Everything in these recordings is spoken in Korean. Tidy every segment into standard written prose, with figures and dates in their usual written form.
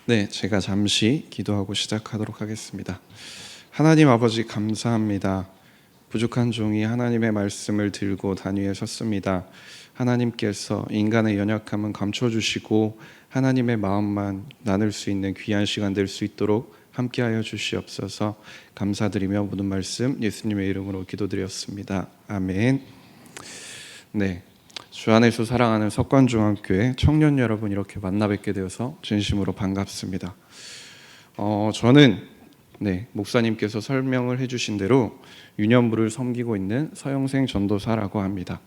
네, 제가 잠시 기도하고 시작하도록 하겠습니다. 하나님 아버지 감사합니다. 부족한 종이 하나님의 말씀을 들고 단위에 섰습니다. 하나님께서 인간의 연약함은 감춰주시고 하나님의 마음만 나눌 수 있는 귀한 시간 될 수 있도록 함께하여 주시옵소서. 감사드리며 모든 말씀 예수님의 이름으로 기도드렸습니다. 아멘. 네, 주 안에서 사랑하는 석관중학교의 청년 여러분 이렇게 만나 뵙게 되어서 진심으로 반갑습니다. 저는 목사님께서 설명을 해주신 대로 유년부를 섬기고 있는 서영생 전도사라고 합니다.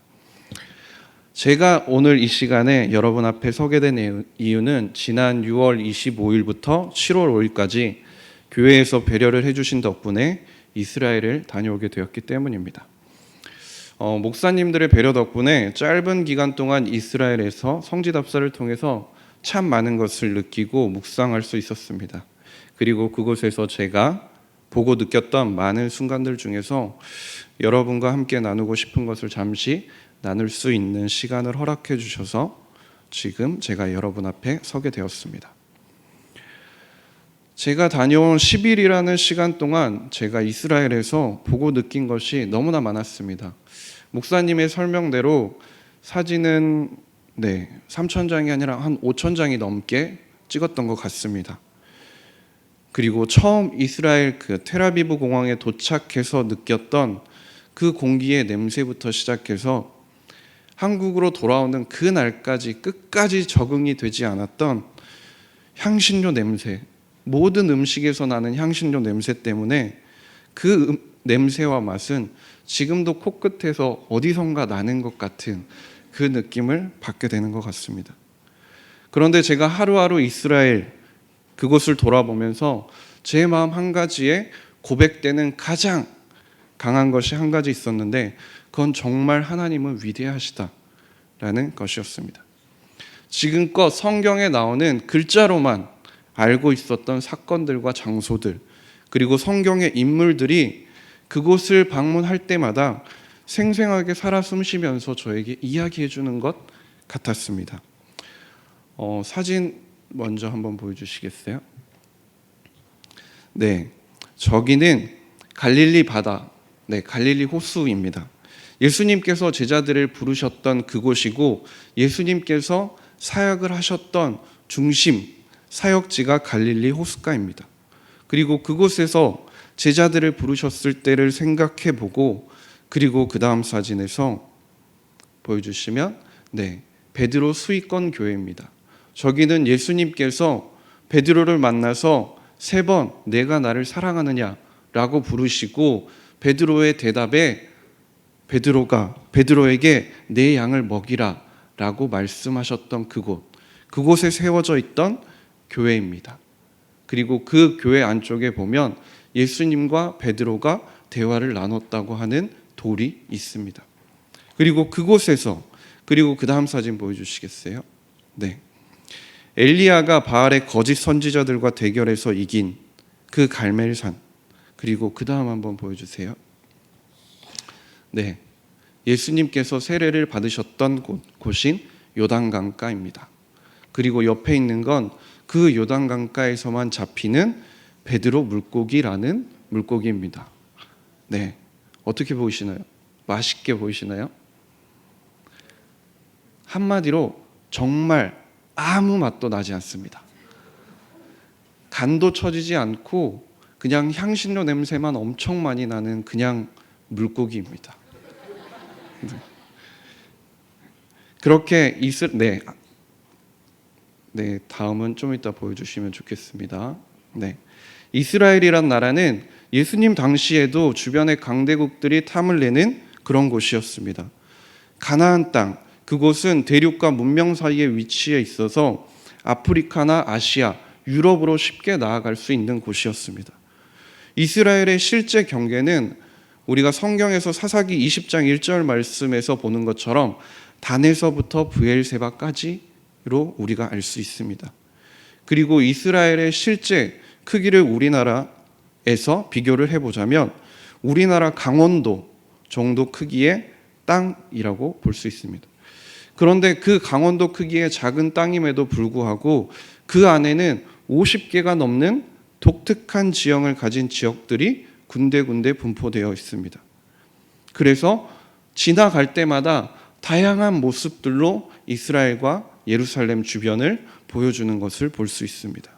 제가 오늘 이 시간에 여러분 앞에 서게 된 이유는 지난 6월 25일부터 7월 5일까지 교회에서 배려를 해주신 덕분에 이스라엘을 다녀오게 되었기 때문입니다. 목사님들의 배려 덕분에 짧은 기간 동안 이스라엘에서 성지답사를 통해서 참 많은 것을 느끼고 묵상할 수 있었습니다. 그리고 그곳에서 제가 보고 느꼈던 많은 순간들 중에서 여러분과 함께 나누고 싶은 것을 잠시 나눌 수 있는 시간을 허락해 주셔서 지금 제가 여러분 앞에 서게 되었습니다. 제가 다녀온 10일이라는 시간 동안 제가 이스라엘에서 보고 느낀 것이 너무나 많았습니다. 목사님의 설명대로 사진은 3,000장이 아니라 한 5,000장이 넘게 찍었던 것 같습니다. 그리고 처음 이스라엘 그 텔아비브 공항에 도착해서 느꼈던 그 공기의 냄새부터 시작해서 한국으로 돌아오는 그 날까지 끝까지 적응이 되지 않았던 향신료 냄새, 모든 음식에서 나는 향신료 냄새 때문에 그 냄새와 맛은 지금도 코끝에서 어디선가 나는 것 같은 그 느낌을 받게 되는 것 같습니다. 그런데 제가 하루하루 이스라엘 그곳을 돌아보면서 제 마음 한 가지에 고백되는 가장 강한 것이 한 가지 있었는데 그건 정말 하나님은 위대하시다라는 것이었습니다. 지금껏 성경에 나오는 글자로만 알고 있었던 사건들과 장소들 그리고 성경의 인물들이 그곳을 방문할 때마다 생생하게 살아 숨쉬면서 저에게 이야기해 주는 것 같았습니다. 사진 먼저 한번 보여주시겠어요? 네, 저기는 갈릴리 바다, 갈릴리 호수입니다. 예수님께서 제자들을 부르셨던 그곳이고 예수님께서 사역을 하셨던 중심, 사역지가 갈릴리 호숫가입니다. 그리고 그곳에서 제자들을 부르셨을 때를 생각해 보고 그리고 그 다음 사진에서 보여주시면 베드로 수익권 교회입니다. 저기는 예수님께서 베드로를 만나서 3번 내가 나를 사랑하느냐라고 부르시고 베드로의 대답에 베드로에게 내 양을 먹이라 라고 말씀하셨던 그곳에 세워져 있던 교회입니다. 그리고 그 교회 안쪽에 보면 예수님과 베드로가 대화를 나눴다고 하는 돌이 있습니다. 그리고 그곳에서 그리고 그 다음 사진 보여주시겠어요? 엘리야가 바알의 거짓 선지자들과 대결해서 이긴 그 갈멜산 그리고 그 다음 한번 보여주세요. 예수님께서 세례를 받으셨던 곳인 요단강가입니다. 그리고 옆에 있는 건 그 요단강가에서만 잡히는 베드로 물고기라는 물고기입니다. 어떻게 보이시나요? 맛있게 보이시나요? 한마디로 정말 아무 맛도 나지 않습니다. 간도 쳐지지 않고 그냥 향신료 냄새만 엄청 많이 나는 그냥 물고기입니다. 그렇게 다음은 좀 이따 보여주시면 좋겠습니다. 이스라엘이란 나라는 예수님 당시에도 주변의 강대국들이 탐을 내는 그런 곳이었습니다. 가나안 땅, 그곳은 대륙과 문명 사이에 위치해 있어서 아프리카나 아시아, 유럽으로 쉽게 나아갈 수 있는 곳이었습니다. 이스라엘의 실제 경계는 우리가 성경에서 사사기 20장 1절 말씀에서 보는 것처럼 단에서부터 브엘세바까지로 우리가 알 수 있습니다. 그리고 이스라엘의 실제 크기를 우리나라에서 비교를 해보자면 우리나라 강원도 정도 크기의 땅이라고 볼 수 있습니다. 그런데 그 강원도 크기의 작은 땅임에도 불구하고 그 안에는 50개가 넘는 독특한 지형을 가진 지역들이 군데군데 분포되어 있습니다. 그래서 지나갈 때마다 다양한 모습들로 이스라엘과 예루살렘 주변을 보여주는 것을 볼 수 있습니다.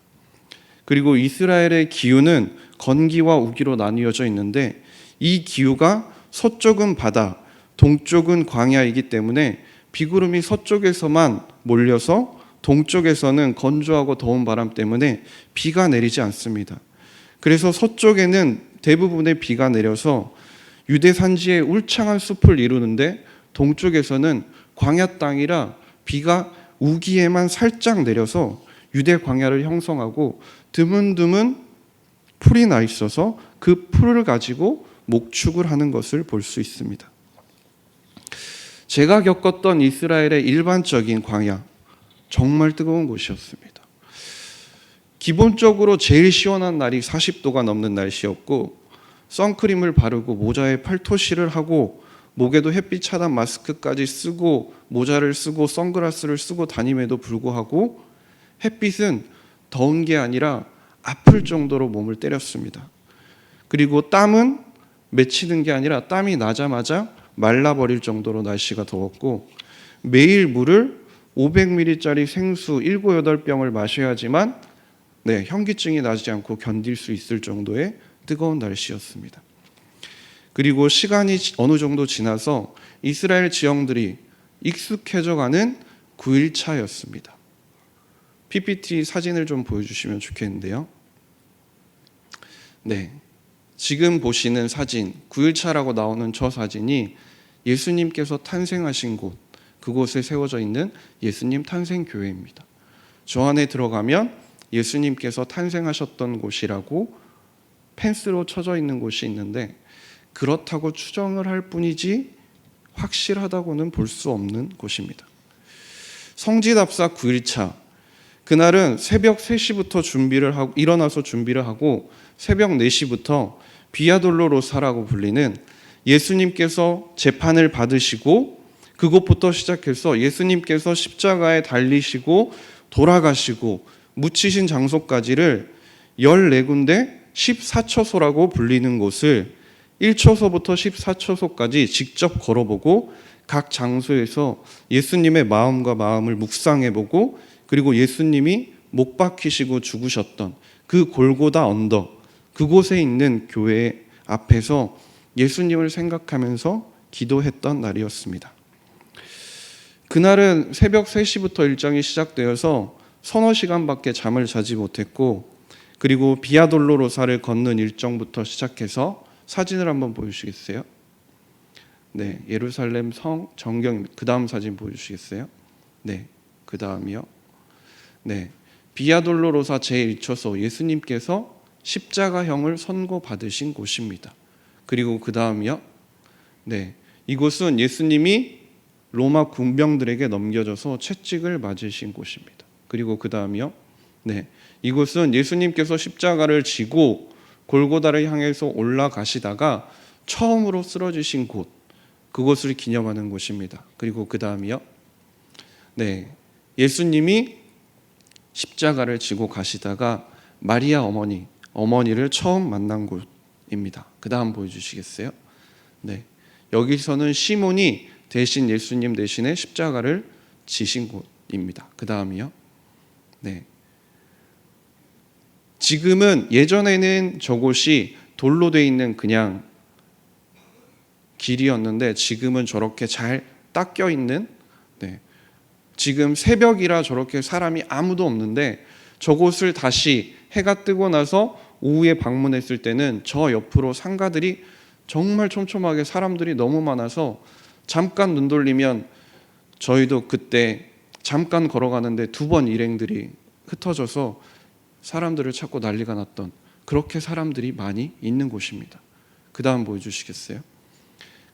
그리고 이스라엘의 기후는 건기와 우기로 나뉘어져 있는데 이 기후가 서쪽은 바다, 동쪽은 광야이기 때문에 비구름이 서쪽에서만 몰려서 동쪽에서는 건조하고 더운 바람 때문에 비가 내리지 않습니다. 그래서 서쪽에는 대부분의 비가 내려서 유대 산지의 울창한 숲을 이루는데 동쪽에서는 광야 땅이라 비가 우기에만 살짝 내려서 유대 광야를 형성하고 드문드문 풀이 나 있어서 그 풀을 가지고 목축을 하는 것을 볼 수 있습니다. 제가 겪었던 이스라엘의 일반적인 광야, 정말 뜨거운 곳이었습니다. 기본적으로 제일 시원한 날이 40도가 넘는 날씨였고 선크림을 바르고 모자에 팔토시를 하고 목에도 햇빛 차단 마스크까지 쓰고 모자를 쓰고 선글라스를 쓰고 다님에도 불구하고 햇빛은 더운 게 아니라 아플 정도로 몸을 때렸습니다. 그리고 땀은 맺히는 게 아니라 땀이 나자마자 말라버릴 정도로 날씨가 더웠고 매일 물을 500ml짜리 생수 7, 8병을 마셔야지만 현기증이 나지 않고 견딜 수 있을 정도의 뜨거운 날씨였습니다. 그리고 시간이 어느 정도 지나서 이스라엘 지형들이 익숙해져가는 9일차였습니다. PPT 사진을 좀 보여주시면 좋겠는데요. 지금 보시는 사진, 9일차라고 나오는 저 사진이 예수님께서 탄생하신 곳, 그곳에 세워져 있는 예수님 탄생교회입니다. 저 안에 들어가면 예수님께서 탄생하셨던 곳이라고 펜스로 쳐져 있는 곳이 있는데 그렇다고 추정을 할 뿐이지 확실하다고는 볼 수 없는 곳입니다. 성지답사 9일차, 그날은 새벽 3시부터 일어나서 준비를 하고 새벽 4시부터 비아돌로로사라고 불리는 예수님께서 재판을 받으시고 그곳부터 시작해서 예수님께서 십자가에 달리시고 돌아가시고 묻히신 장소까지를 14군데 14처소라고 불리는 곳을 1처소부터 14처소까지 직접 걸어보고 각 장소에서 예수님의 마음과 마음을 묵상해보고 그리고 예수님이 못 박히시고 죽으셨던 그 골고다 언덕, 그곳에 있는 교회 앞에서 예수님을 생각하면서 기도했던 날이었습니다. 그날은 새벽 3시부터 일정이 시작되어서 서너 시간밖에 잠을 자지 못했고 그리고 비아돌로로사를 걷는 일정부터 시작해서 사진을 한번 보여주시겠어요? 예루살렘 성 정경입니다. 그 다음 사진 보여주시겠어요? 그 다음이요. 비아돌로로사 제1처소, 예수님께서 십자가형을 선고받으신 곳입니다. 그리고 그 다음이요. 이곳은 예수님이 로마 군병들에게 넘겨져서 채찍을 맞으신 곳입니다. 그리고 그 다음이요. 이곳은 예수님께서 십자가를 지고 골고다를 향해서 올라가시다가 처음으로 쓰러지신 곳, 그곳을 기념하는 곳입니다. 그리고 그 다음이요. 예수님이 십자가를 지고 가시다가 마리아 어머니를 처음 만난 곳입니다. 그 다음 보여주시겠어요? 여기서는 시몬이 대신 예수님 대신에 십자가를 지신 곳입니다. 그 다음이요. 지금은 예전에는 저곳이 돌로 돼 있는 그냥 길이었는데 지금은 저렇게 잘 닦여 있는 지금 새벽이라 저렇게 사람이 아무도 없는데 저곳을 다시 해가 뜨고 나서 오후에 방문했을 때는 저 옆으로 상가들이 정말 촘촘하게 사람들이 너무 많아서 잠깐 눈 돌리면 저희도 그때 잠깐 걸어가는데 2번 일행들이 흩어져서 사람들을 찾고 난리가 났던 그렇게 사람들이 많이 있는 곳입니다. 그 다음 보여주시겠어요?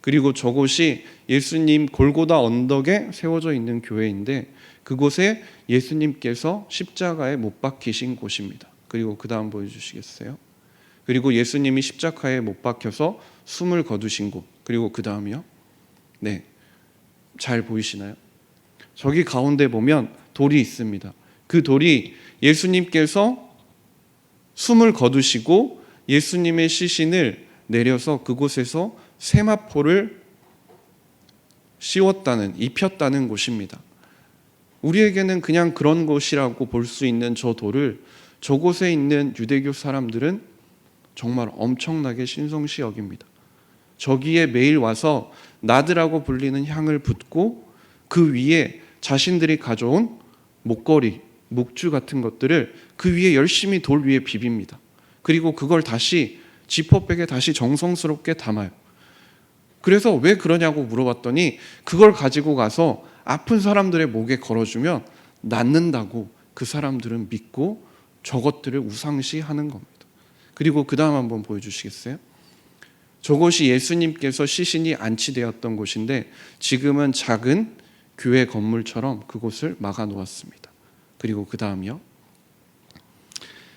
그리고 저곳이 예수님 골고다 언덕에 세워져 있는 교회인데 그곳에 예수님께서 십자가에 못 박히신 곳입니다. 그리고 그 다음 보여주시겠어요? 그리고 예수님이 십자가에 못 박혀서 숨을 거두신 곳. 그리고 그 다음이요. 잘 보이시나요? 저기 가운데 보면 돌이 있습니다. 그 돌이 예수님께서 숨을 거두시고 예수님의 시신을 내려서 그곳에서 세마포를 씌웠다는, 입혔다는 곳입니다. 우리에게는 그냥 그런 곳이라고 볼 수 있는 저 돌을 저곳에 있는 유대교 사람들은 정말 엄청나게 신성시 여깁니다. 저기에 매일 와서 나드라고 불리는 향을 붓고 그 위에 자신들이 가져온 목걸이, 묵주 같은 것들을 그 위에 열심히 돌 위에 비빕니다. 그리고 그걸 다시 지퍼백에 다시 정성스럽게 담아요. 그래서 왜 그러냐고 물어봤더니 그걸 가지고 가서 아픈 사람들의 목에 걸어주면 낫는다고 그 사람들은 믿고 저것들을 우상시하는 겁니다. 그리고 그 다음 한번 보여주시겠어요? 저곳이 예수님께서 시신이 안치되었던 곳인데 지금은 작은 교회 건물처럼 그곳을 막아 놓았습니다. 그리고 그 다음이요.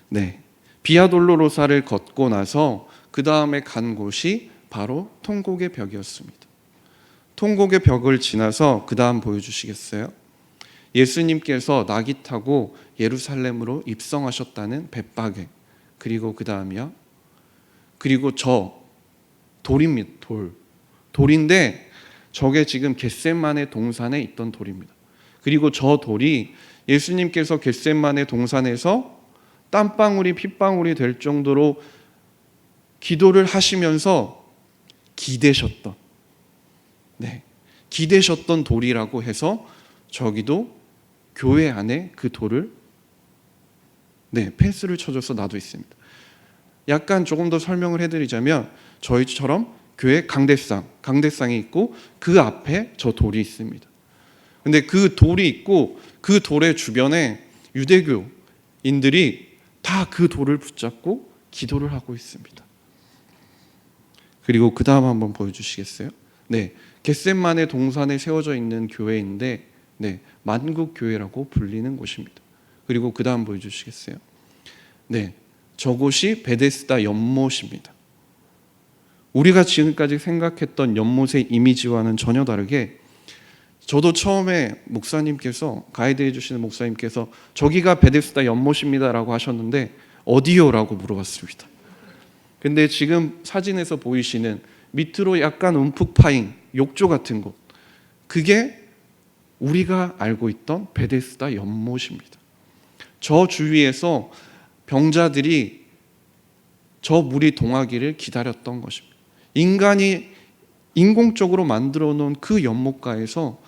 네, 비아 돌로로사를 걷고 나서 그 다음에 간 곳이 바로 통곡의 벽이었습니다. 통곡의 벽을 지나서 그 다음 보여주시겠어요? 예수님께서 낙이 타고 예루살렘으로 입성하셨다는 벳바게. 그리고 그 다음이요. 그리고 저 돌입니다. 돌인데 저게 지금 겟셋만의 동산에 있던 돌입니다. 그리고 저 돌이 예수님께서 겟셋만의 동산에서 땀방울이 핏방울이 될 정도로 기도를 하시면서 기대셨던, 기대셨던 돌이라고 해서 저기도 교회 안에 그 돌을 펜스를 쳐줘서 놔도 있습니다. 약간 조금 더 설명을 해드리자면 저희처럼 교회 강대상이 있고 그 앞에 저 돌이 있습니다. 근데 그 돌이 있고 그 돌의 주변에 유대교인들이 다 그 돌을 붙잡고 기도를 하고 있습니다. 그리고 그 다음 한번 보여주시겠어요? 겟셋만의 동산에 세워져 있는 교회인데 만국교회라고 불리는 곳입니다. 그리고 그 다음 보여주시겠어요? 저곳이 베데스다 연못입니다. 우리가 지금까지 생각했던 연못의 이미지와는 전혀 다르게 저도 처음에 목사님께서 가이드해 주시는 목사님께서 저기가 베데스다 연못입니다라고 하셨는데 어디요라고 물어봤습니다. 근데 지금 사진에서 보이시는 밑으로 약간 움푹 파인 욕조 같은 곳, 그게 우리가 알고 있던 베데스다 연못입니다. 저 주위에서 병자들이 저 물이 동하기를 기다렸던 것입니다. 인간이 인공적으로 만들어 놓은 그 연못가에서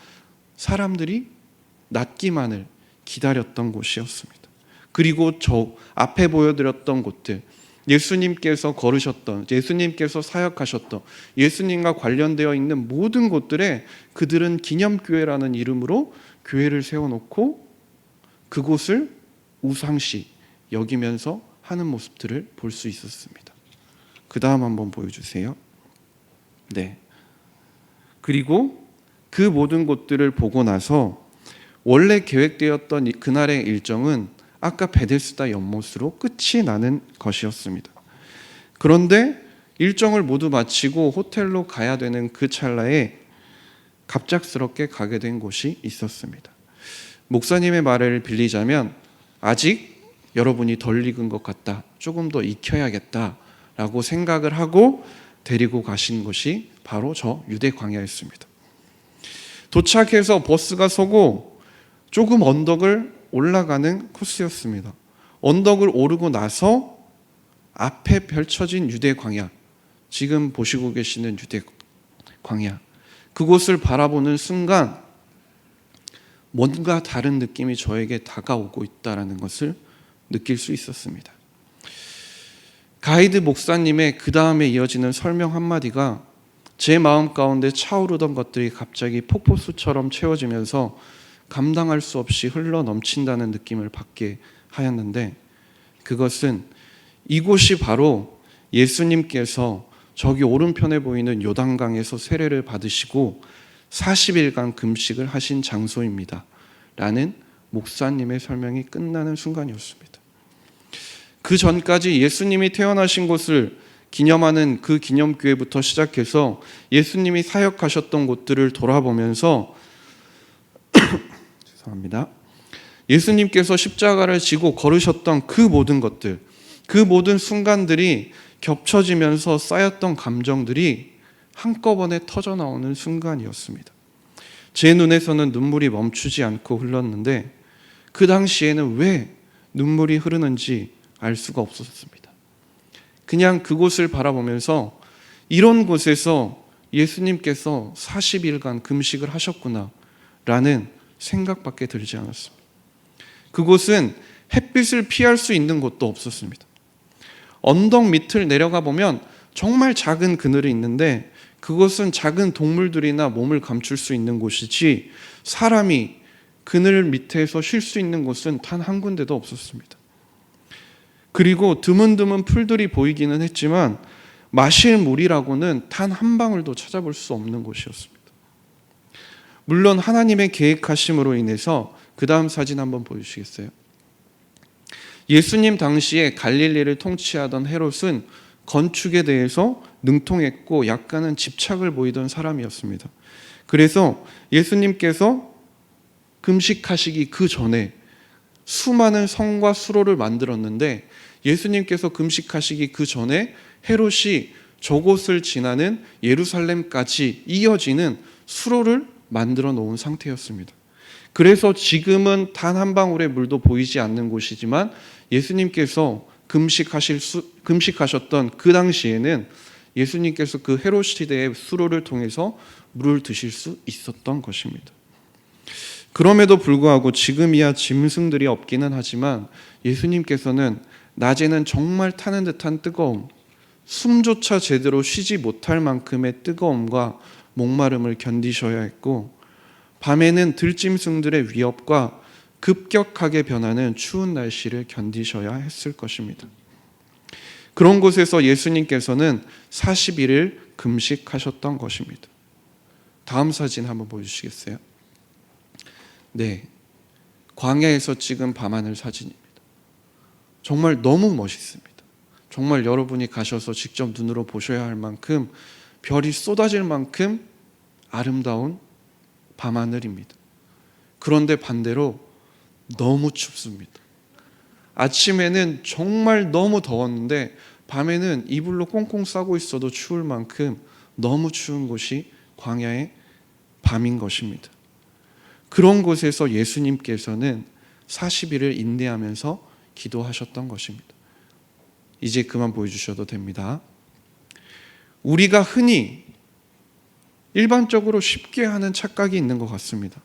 사람들이 낫기만을 기다렸던 곳이었습니다. 그리고 저 앞에 보여드렸던 곳들, 예수님께서 걸으셨던, 예수님께서 사역하셨던, 예수님과 관련되어 있는 모든 곳들에 그들은 기념교회라는 이름으로 교회를 세워놓고 그곳을 우상시 여기면서 하는 모습들을 볼 수 있었습니다. 그 다음 한번 보여주세요. 그리고 그 모든 곳들을 보고 나서 원래 계획되었던 그날의 일정은 아까 베데스다 연못으로 끝이 나는 것이었습니다. 그런데 일정을 모두 마치고 호텔로 가야 되는 그 찰나에 갑작스럽게 가게 된 곳이 있었습니다. 목사님의 말을 빌리자면 아직 여러분이 덜 익은 것 같다, 조금 더 익혀야겠다라고 생각을 하고 데리고 가신 곳이 바로 저 유대 광야였습니다. 도착해서 버스가 서고 조금 언덕을 올라가는 코스였습니다. 언덕을 오르고 나서 앞에 펼쳐진 유대 광야, 지금 보시고 계시는 유대 광야, 그곳을 바라보는 순간 뭔가 다른 느낌이 저에게 다가오고 있다는 것을 느낄 수 있었습니다. 가이드 목사님의 그 다음에 이어지는 설명 한마디가 제 마음 가운데 차오르던 것들이 갑자기 폭포수처럼 채워지면서 감당할 수 없이 흘러 넘친다는 느낌을 받게 하였는데, 그것은 이곳이 바로 예수님께서 저기 오른편에 보이는 요단강에서 세례를 받으시고 40일간 금식을 하신 장소입니다 라는 목사님의 설명이 끝나는 순간이었습니다. 그 전까지 예수님이 태어나신 곳을 기념하는 그 기념교회부터 시작해서 예수님이 사역하셨던 곳들을 돌아보면서 죄송합니다. 예수님께서 십자가를 지고 걸으셨던 그 모든 것들, 그 모든 순간들이 겹쳐지면서 쌓였던 감정들이 한꺼번에 터져 나오는 순간이었습니다. 제 눈에서는 눈물이 멈추지 않고 흘렀는데 그 당시에는 왜 눈물이 흐르는지 알 수가 없었습니다. 그냥 그곳을 바라보면서 이런 곳에서 예수님께서 40일간 금식을 하셨구나 라는 생각밖에 들지 않았습니다. 그곳은 햇빛을 피할 수 있는 곳도 없었습니다. 언덕 밑을 내려가 보면 정말 작은 그늘이 있는데 그것은 작은 동물들이나 몸을 감출 수 있는 곳이지 사람이 그늘 밑에서 쉴 수 있는 곳은 단 한 군데도 없었습니다. 그리고 드문드문 풀들이 보이기는 했지만 마실 물이라고는 단 한 방울도 찾아볼 수 없는 곳이었습니다. 물론 하나님의 계획하심으로 인해서 그 다음 사진 한번 보여주시겠어요? 예수님 당시에 갈릴리를 통치하던 헤롯은 건축에 대해서 능통했고 약간은 집착을 보이던 사람이었습니다. 그래서 예수님께서 금식하시기 그 전에 수많은 성과 수로를 만들었는데 예수님께서 금식하시기 그 전에 헤롯이 저곳을 지나는 예루살렘까지 이어지는 수로를 만들어 놓은 상태였습니다. 그래서 지금은 단 한 방울의 물도 보이지 않는 곳이지만 예수님께서 금식하셨던 그 당시에는 예수님께서 그 헤롯 시대의 수로를 통해서 물을 드실 수 있었던 것입니다. 그럼에도 불구하고 지금이야 짐승들이 없기는 하지만 예수님께서는 낮에는 정말 타는 듯한 뜨거움, 숨조차 제대로 쉬지 못할 만큼의 뜨거움과 목마름을 견디셔야 했고 밤에는 들짐승들의 위협과 급격하게 변하는 추운 날씨를 견디셔야 했을 것입니다. 그런 곳에서 예수님께서는 40일을 금식하셨던 것입니다. 다음 사진 한번 보여주시겠어요? 네, 광야에서 찍은 밤하늘 사진입니다. 정말 너무 멋있습니다. 정말 여러분이 가셔서 직접 눈으로 보셔야 할 만큼 별이 쏟아질 만큼 아름다운 밤하늘입니다. 그런데 반대로 너무 춥습니다. 아침에는 정말 너무 더웠는데 밤에는 이불로 꽁꽁 싸고 있어도 추울 만큼 너무 추운 곳이 광야의 밤인 것입니다. 그런 곳에서 예수님께서는 40일을 인내하면서 기도하셨던 것입니다. 이제 그만 보여주셔도 됩니다. 우리가 흔히 일반적으로 쉽게 하는 착각이 있는 것 같습니다.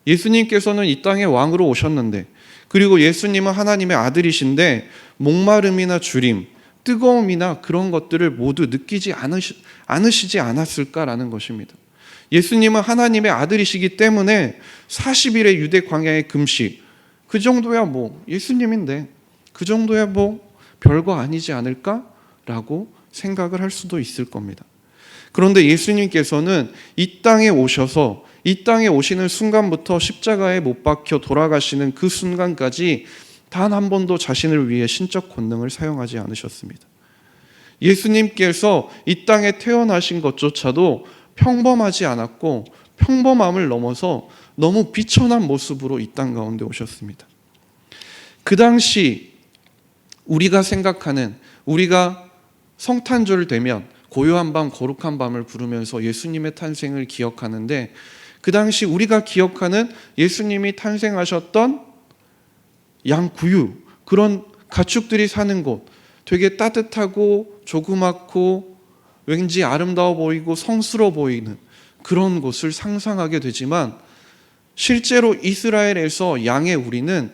예수님께서는 이 땅에 왕으로 오셨는데 그리고 예수님은 하나님의 아들이신데 목마름이나 주림, 뜨거움이나 그런 것들을 모두 느끼지 않으시지 않았을까라는 것입니다. 예수님은 하나님의 아들이시기 때문에 40일의 유대 광야의 금식, 그 정도야 뭐 예수님인데 그 정도야 뭐 별거 아니지 않을까라고 생각을 할 수도 있을 겁니다. 그런데 예수님께서는 이 땅에 오셔서 이 땅에 오시는 순간부터 십자가에 못 박혀 돌아가시는 그 순간까지 단 한 번도 자신을 위해 신적 권능을 사용하지 않으셨습니다. 예수님께서 이 땅에 태어나신 것조차도 평범하지 않았고 평범함을 넘어서 너무 비천한 모습으로 이 땅 가운데 오셨습니다. 그 당시 우리가 생각하는, 우리가 성탄절 되면 고요한 밤 거룩한 밤을 부르면서 예수님의 탄생을 기억하는데 그 당시 우리가 기억하는 예수님이 탄생하셨던 양구유, 그런 가축들이 사는 곳, 되게 따뜻하고 조그맣고 왠지 아름다워 보이고 성스러워 보이는 그런 곳을 상상하게 되지만 실제로 이스라엘에서 양의 우리는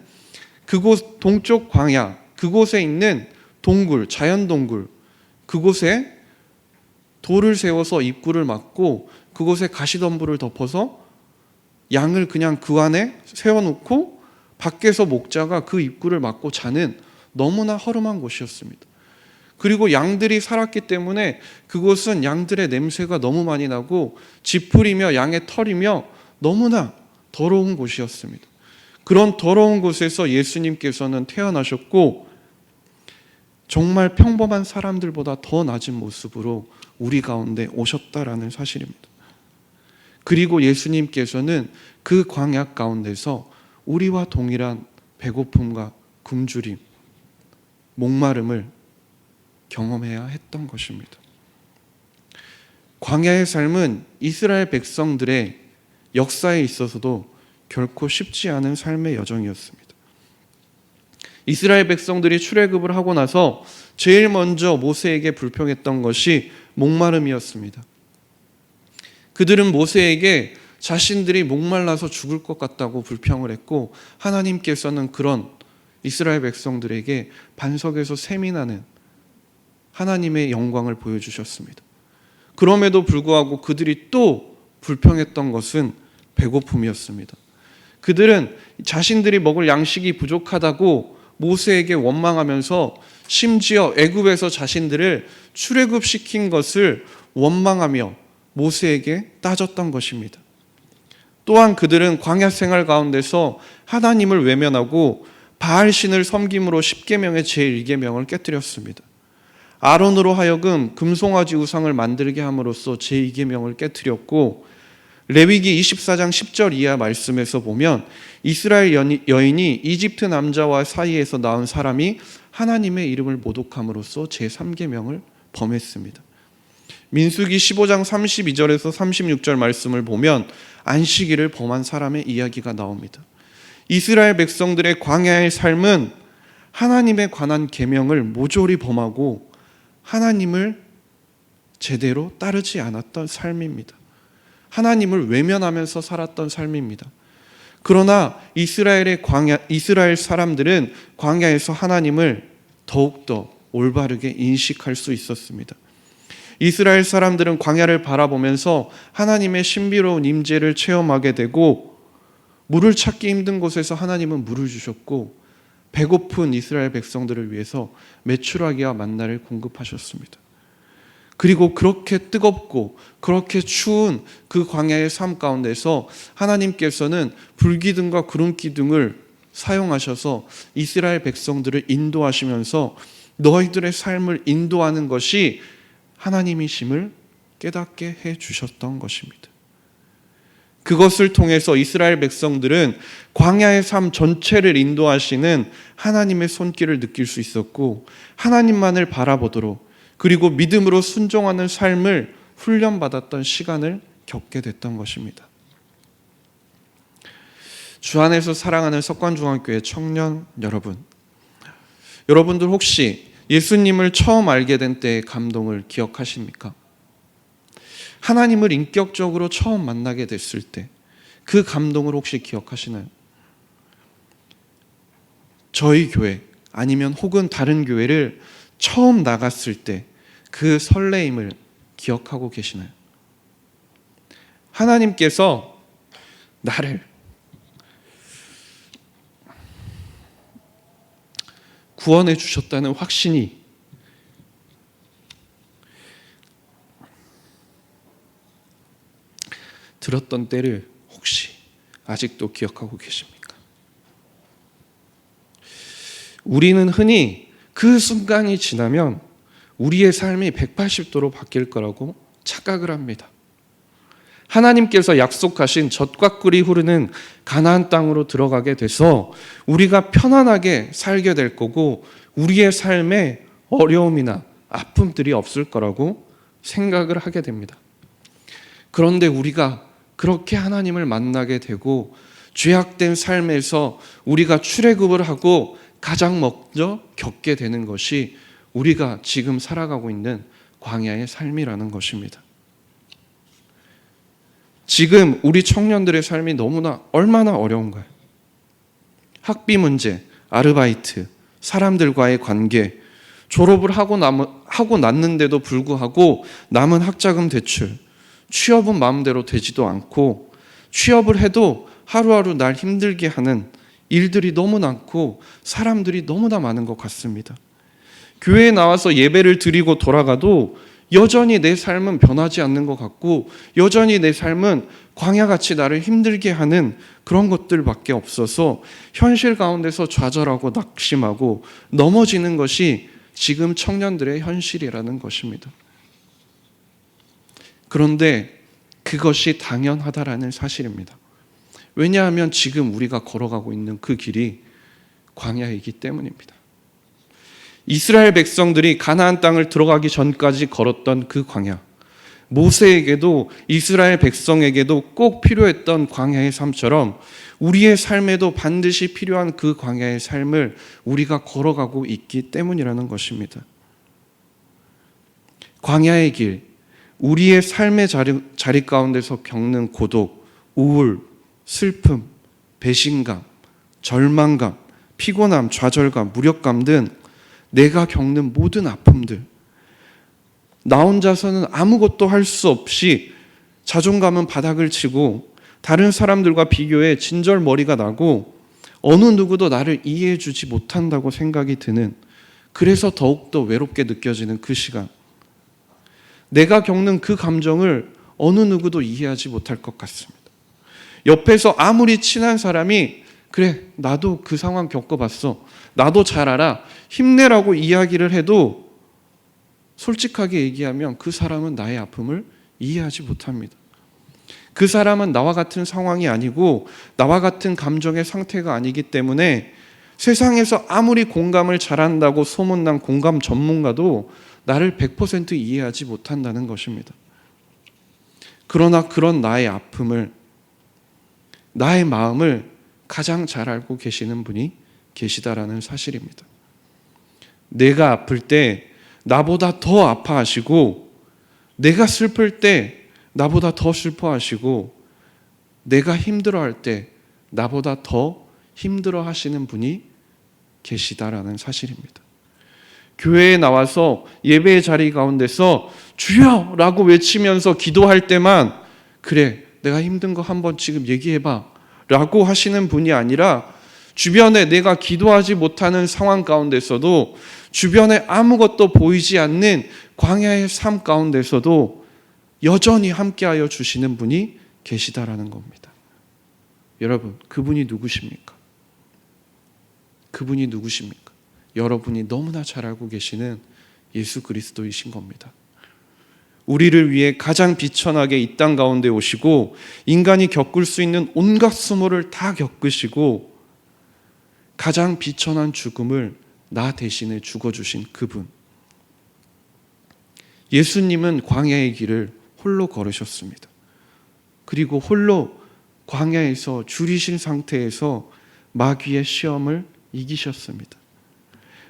그곳 동쪽 광야, 그곳에 있는 동굴, 자연 동굴, 그곳에 돌을 세워서 입구를 막고 그곳에 가시덤불을 덮어서 양을 그냥 그 안에 세워놓고 밖에서 목자가 그 입구를 막고 자는 너무나 허름한 곳이었습니다. 그리고 양들이 살았기 때문에 그곳은 양들의 냄새가 너무 많이 나고 지풀이며 양의 털이며 너무나 더러운 곳이었습니다. 그런 더러운 곳에서 예수님께서는 태어나셨고 정말 평범한 사람들보다 더 낮은 모습으로 우리 가운데 오셨다라는 사실입니다. 그리고 예수님께서는 그 광야 가운데서 우리와 동일한 배고픔과 굶주림, 목마름을 경험해야 했던 것입니다. 광야의 삶은 이스라엘 백성들의 역사에 있어서도 결코 쉽지 않은 삶의 여정이었습니다. 이스라엘 백성들이 출애굽을 하고 나서 제일 먼저 모세에게 불평했던 것이 목마름이었습니다. 그들은 모세에게 자신들이 목말라서 죽을 것 같다고 불평을 했고, 하나님께서는 그런 이스라엘 백성들에게 반석에서 샘이 나는 하나님의 영광을 보여주셨습니다. 그럼에도 불구하고 그들이 또 불평했던 것은 배고픔이었습니다. 그들은 자신들이 먹을 양식이 부족하다고 모세에게 원망하면서 심지어 애굽에서 자신들을 출애굽시킨 것을 원망하며 모세에게 따졌던 것입니다. 또한 그들은 광야 생활 가운데서 하나님을 외면하고 바알신을 섬김으로 십계명의 제1계명을 깨뜨렸습니다. 아론으로 하여금 금송아지 우상을 만들게 함으로써 제2계명을 깨뜨렸고, 레위기 24장 10절 이하 말씀에서 보면 이스라엘 여인이 이집트 남자와 사이에서 낳은 사람이 하나님의 이름을 모독함으로써 제3계명을 범했습니다. 민수기 15장 32절에서 36절 말씀을 보면 안식일을 범한 사람의 이야기가 나옵니다. 이스라엘 백성들의 광야의 삶은 하나님에 관한 계명을 모조리 범하고 하나님을 제대로 따르지 않았던 삶입니다. 하나님을 외면하면서 살았던 삶입니다. 그러나 이스라엘 사람들은 광야에서 하나님을 더욱더 올바르게 인식할 수 있었습니다. 이스라엘 사람들은 광야를 바라보면서 하나님의 신비로운 임재를 체험하게 되고, 물을 찾기 힘든 곳에서 하나님은 물을 주셨고, 배고픈 이스라엘 백성들을 위해서 메추라기와 만나를 공급하셨습니다. 그리고 그렇게 뜨겁고 그렇게 추운 그 광야의 삶 가운데서 하나님께서는 불기둥과 구름기둥을 사용하셔서 이스라엘 백성들을 인도하시면서 너희들의 삶을 인도하는 것이 하나님이심을 깨닫게 해주셨던 것입니다. 그것을 통해서 이스라엘 백성들은 광야의 삶 전체를 인도하시는 하나님의 손길을 느낄 수 있었고, 하나님만을 바라보도록, 그리고 믿음으로 순종하는 삶을 훈련받았던 시간을 겪게 됐던 것입니다. 주 안에서 사랑하는 석관중학교의 청년 여러분, 여러분들 혹시 예수님을 처음 알게 된 때의 감동을 기억하십니까? 하나님을 인격적으로 처음 만나게 됐을 때 그 감동을 혹시 기억하시나요? 저희 교회 아니면 혹은 다른 교회를 처음 나갔을 때 그 설레임을 기억하고 계시나요? 하나님께서 나를 구원해 주셨다는 확신이 들었던 때를 혹시 아직도 기억하고 계십니까? 우리는 흔히 그 순간이 지나면 우리의 삶이 180도로 바뀔 거라고 착각을 합니다. 하나님께서 약속하신 젖과 꿀이 흐르는 가나안 땅으로 들어가게 돼서 우리가 편안하게 살게 될 거고, 우리의 삶에 어려움이나 아픔들이 없을 거라고 생각을 하게 됩니다. 그런데 우리가 그렇게 하나님을 만나게 되고 죄악된 삶에서 우리가 출애굽을 하고 가장 먼저 겪게 되는 것이 우리가 지금 살아가고 있는 광야의 삶이라는 것입니다. 지금 우리 청년들의 삶이 얼마나 어려운가요? 학비 문제, 아르바이트, 사람들과의 관계, 졸업을 하고 났는데도 불구하고 남은 학자금 대출, 취업은 마음대로 되지도 않고, 취업을 해도 하루하루 날 힘들게 하는 일들이 너무 많고 사람들이 너무나 많은 것 같습니다. 교회에 나와서 예배를 드리고 돌아가도 여전히 내 삶은 변하지 않는 것 같고, 여전히 내 삶은 광야같이 나를 힘들게 하는 그런 것들밖에 없어서 현실 가운데서 좌절하고 낙심하고 넘어지는 것이 지금 청년들의 현실이라는 것입니다. 그런데 그것이 당연하다라는 사실입니다. 왜냐하면 지금 우리가 걸어가고 있는 그 길이 광야이기 때문입니다. 이스라엘 백성들이 가나안 땅을 들어가기 전까지 걸었던 그 광야, 모세에게도 이스라엘 백성에게도 꼭 필요했던 광야의 삶처럼 우리의 삶에도 반드시 필요한 그 광야의 삶을 우리가 걸어가고 있기 때문이라는 것입니다. 광야의 길, 우리의 삶의 자리 가운데서 겪는 고독, 우울, 슬픔, 배신감, 절망감, 피곤함, 좌절감, 무력감 등 내가 겪는 모든 아픔들, 나 혼자서는 아무것도 할 수 없이 자존감은 바닥을 치고 다른 사람들과 비교해 진절머리가 나고 어느 누구도 나를 이해해 주지 못한다고 생각이 드는, 그래서 더욱더 외롭게 느껴지는 그 시간, 내가 겪는 그 감정을 어느 누구도 이해하지 못할 것 같습니다. 옆에서 아무리 친한 사람이 그래 나도 그 상황 겪어봤어, 나도 잘 알아, 힘내라고 이야기를 해도 솔직하게 얘기하면 그 사람은 나의 아픔을 이해하지 못합니다. 그 사람은 나와 같은 상황이 아니고 나와 같은 감정의 상태가 아니기 때문에 세상에서 아무리 공감을 잘한다고 소문난 공감 전문가도 나를 100% 이해하지 못한다는 것입니다. 그러나 그런 나의 아픔을, 나의 마음을 가장 잘 알고 계시는 분이 계시다라는 사실입니다. 내가 아플 때 나보다 더 아파하시고, 내가 슬플 때 나보다 더 슬퍼하시고, 내가 힘들어할 때 나보다 더 힘들어하시는 분이 계시다라는 사실입니다. 교회에 나와서 예배의 자리 가운데서 주여! 라고 외치면서 기도할 때만 그래 내가 힘든 거 한번 지금 얘기해봐 라고 하시는 분이 아니라, 주변에 내가 기도하지 못하는 상황 가운데서도, 주변에 아무것도 보이지 않는 광야의 삶 가운데서도 여전히 함께하여 주시는 분이 계시다라는 겁니다. 여러분, 그분이 누구십니까? 그분이 누구십니까? 여러분이 너무나 잘 알고 계시는 예수 그리스도이신 겁니다. 우리를 위해 가장 비천하게 이 땅 가운데 오시고 인간이 겪을 수 있는 온갖 수모를 다 겪으시고 가장 비천한 죽음을 나 대신에 죽어주신 그분, 예수님은 광야의 길을 홀로 걸으셨습니다. 그리고 홀로 광야에서 줄이신 상태에서 마귀의 시험을 이기셨습니다.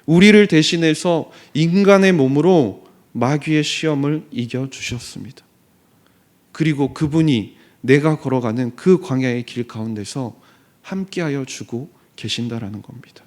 우리를 대신해서 인간의 몸으로 마귀의 시험을 이겨주셨습니다. 그리고 그분이 내가 걸어가는 그 광야의 길 가운데서 함께하여 주고 계신다라는 겁니다.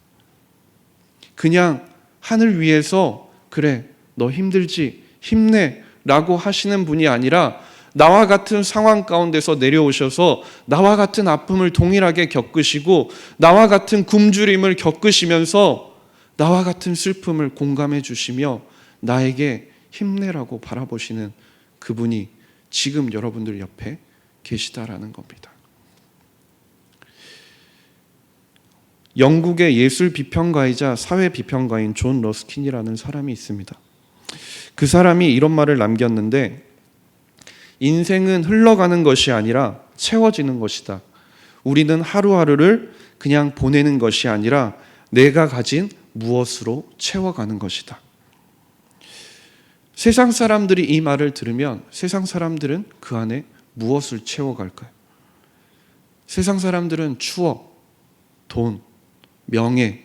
그냥 하늘 위에서 그래 너 힘들지 힘내 라고 하시는 분이 아니라 나와 같은 상황 가운데서 내려오셔서 나와 같은 아픔을 동일하게 겪으시고 나와 같은 굶주림을 겪으시면서 나와 같은 슬픔을 공감해 주시며 나에게 힘내라고 바라보시는 그분이 지금 여러분들 옆에 계시다라는 겁니다. 영국의 예술 비평가이자 사회 비평가인 존 러스킨이라는 사람이 있습니다. 그 사람이 이런 말을 남겼는데, 인생은 흘러가는 것이 아니라 채워지는 것이다. 우리는 하루하루를 그냥 보내는 것이 아니라 내가 가진 무엇으로 채워가는 것이다. 세상 사람들이 이 말을 들으면 세상 사람들은 그 안에 무엇을 채워갈까요? 세상 사람들은 추억, 돈, 명예,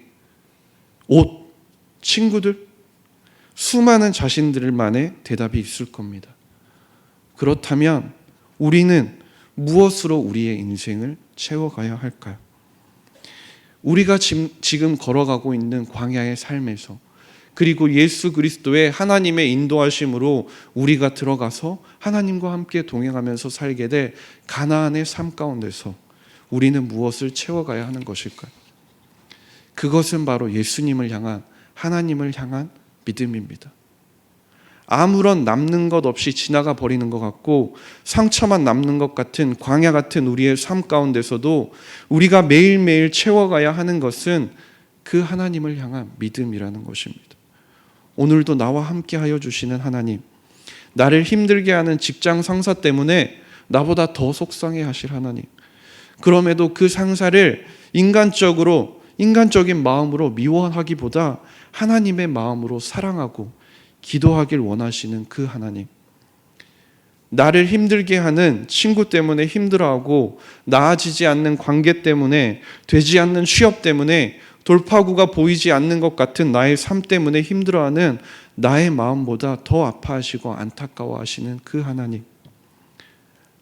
옷, 친구들, 수많은 자신들만의 대답이 있을 겁니다. 그렇다면 우리는 무엇으로 우리의 인생을 채워가야 할까요? 우리가 지금 걸어가고 있는 광야의 삶에서, 그리고 예수 그리스도의 하나님의 인도하심으로 우리가 들어가서 하나님과 함께 동행하면서 살게 될 가나안의 삶 가운데서 우리는 무엇을 채워가야 하는 것일까요? 그것은 바로 예수님을 향한, 하나님을 향한 믿음입니다. 아무런 남는 것 없이 지나가 버리는 것 같고 상처만 남는 것 같은 광야 같은 우리의 삶 가운데서도 우리가 매일매일 채워가야 하는 것은 그 하나님을 향한 믿음이라는 것입니다. 오늘도 나와 함께 하여 주시는 하나님, 나를 힘들게 하는 직장 상사 때문에 나보다 더 속상해 하실 하나님, 그럼에도 그 상사를 인간적인 마음으로 미워하기보다 하나님의 마음으로 사랑하고 기도하길 원하시는 그 하나님, 나를 힘들게 하는 친구 때문에 힘들어하고 나아지지 않는 관계 때문에, 되지 않는 취업 때문에, 돌파구가 보이지 않는 것 같은 나의 삶 때문에 힘들어하는 나의 마음보다 더 아파하시고 안타까워하시는 그 하나님,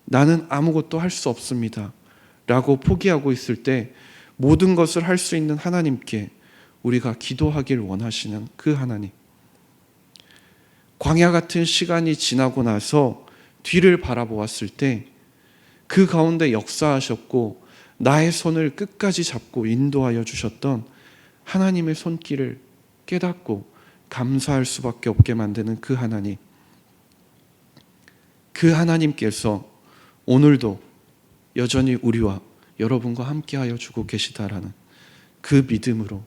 나는 아무것도 할 수 없습니다 라고 포기하고 있을 때 모든 것을 할 수 있는 하나님께 우리가 기도하길 원하시는 그 하나님, 광야 같은 시간이 지나고 나서 뒤를 바라보았을 때 그 가운데 역사하셨고 나의 손을 끝까지 잡고 인도하여 주셨던 하나님의 손길을 깨닫고 감사할 수밖에 없게 만드는 그 하나님, 그 하나님께서 오늘도 여전히 우리와 여러분과 함께하여 주고 계시다라는 그 믿음으로,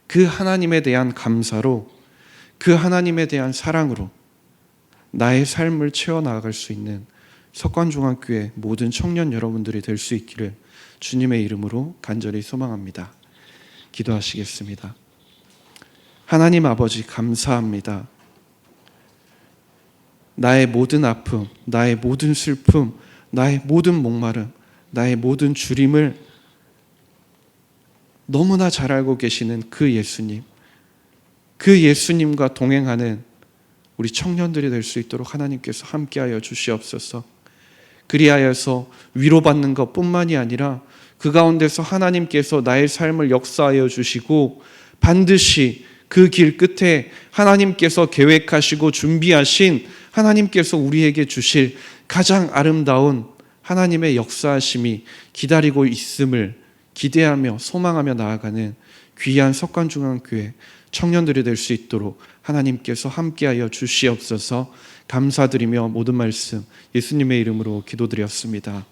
그 하나님에 대한 감사로, 그 하나님에 대한 사랑으로 나의 삶을 채워나갈 수 있는 석관중학교의 모든 청년 여러분들이 될 수 있기를 주님의 이름으로 간절히 소망합니다. 기도하시겠습니다. 하나님 아버지, 감사합니다. 나의 모든 아픔, 나의 모든 슬픔, 나의 모든 목마름, 나의 모든 주림을 너무나 잘 알고 계시는 그 예수님, 그 예수님과 동행하는 우리 청년들이 될 수 있도록 하나님께서 함께하여 주시옵소서. 그리하여서 위로받는 것뿐만이 아니라 그 가운데서 하나님께서 나의 삶을 역사하여 주시고 반드시 그 길 끝에 하나님께서 계획하시고 준비하신, 하나님께서 우리에게 주실 가장 아름다운 하나님의 역사하심이 기다리고 있음을 기대하며 소망하며 나아가는 귀한 석관중앙교회 청년들이 될 수 있도록 하나님께서 함께하여 주시옵소서. 감사드리며 모든 말씀 예수님의 이름으로 기도드렸습니다.